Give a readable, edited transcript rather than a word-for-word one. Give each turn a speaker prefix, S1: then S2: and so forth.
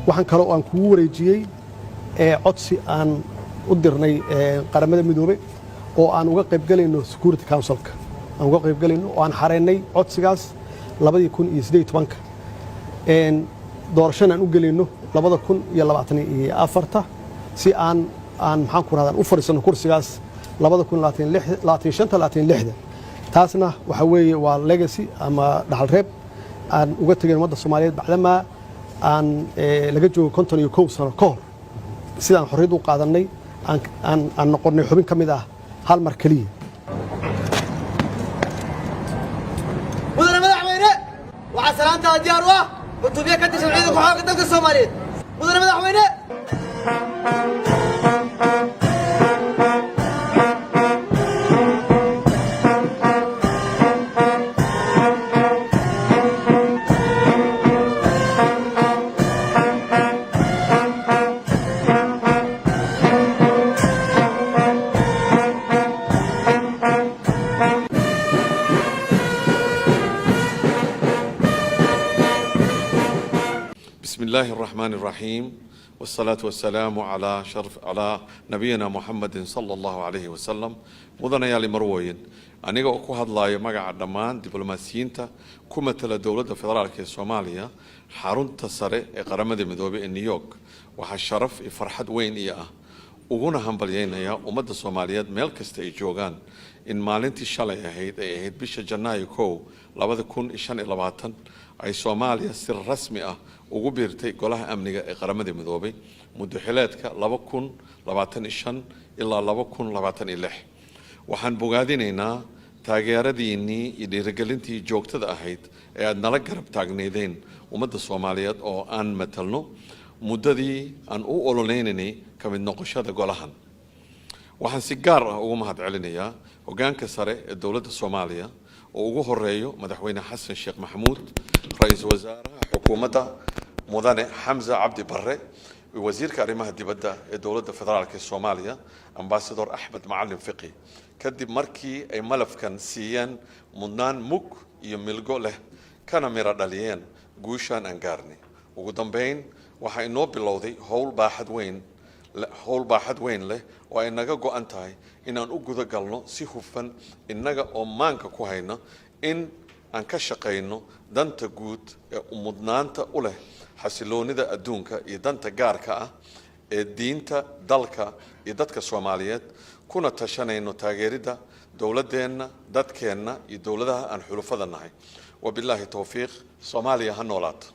S1: waxaan kale oo aan kugu wareejiyey codsi aan u dirnay qaramada midoobay oo aan uga qayb galayno Security Council-ka aan uga qayb galayno oo aan xareynay codsigaas 2018 doorashada aan u galayno 2024 si aan maxaan ku raadaan u fariisano kursigaas 2025 taasna waxa weeye waa legacy ama dhaxal reeb aan uga tagay ummadda Soomaaliyeed bacdama aan laga joogo 51 sano ka hor sidaan xorriyad u qaadanay aan noqonnay xubin ka mid ah hal mar kaliya
S2: mudane madaxweyne waxa salaanta diyaar u ah gudoomiye ka tirsan ciidanka xoogga dalka Soomaaliyeed mudane madaxweyne
S3: بسم الله الرحمن الرحيم والصلاة والسلام على نبينا محمد صلى الله عليه وسلم مدن يالي مروين أنيقا أكو هدلاي مقع الدمان دبلوماسيينتا كومتلا دولة فدرالك الصومالية حارون تساري قرامة مدوبي نيويورك وحا شرف فرحة وين إياه وغونا همبليين يا أمد الصوماليات ميلكست إيجوغان إن مالنتي شالي أهيد بيش جنايو كو لابد كون إشان إلاباتن أي صوماليا سر رسمي ugu biirtay golaha amniga ee qaramada midoobay muddo xileedka 2025 ilaa 2026 waxaan bogaadinaynaa taageeradiinii iyo dhiirigelintii joogtada ahayd ee aad nala garab taagneedeen ummadda Soomaaliyeed oo aan matalno muddadii aan u ololeynay ka mid noqoshada golahan waxaan si gaar ah ugu mahadcelinayaa hoggaanka sare ee dawladda Soomaaliya oo ugu horeeyo madaxweyne Xasan Sheekh Maxamuud ra'iisul wasaaraha xukuumadda مدن حمزة عبد برة وزير كريمة الدبدة دولة فدرالك الصومالية أمباسادور أحمد معلم فقي كدب مركي أي ملف كان سيان منان مك يملقو له كان ميراداليين جوشان أنقارني وقدام بين وحي نو بلوذي هول باحد وين له وإنك جو أنتاي إن أن أجود قالنا سيخوفن إنك أمانك كوهينا إن أنك شقينا دنت جود ومدنانت أوله xasiloonida adduunka iyo danta gaarka ah ee diinta dalka iyo dadka Soomaaliyeed kuna tashanayno taageerida dawladeena dadkeena iyo dawladaha aan xulufada nahay wabillahi tawfiiq Soomaaliya ha noolaato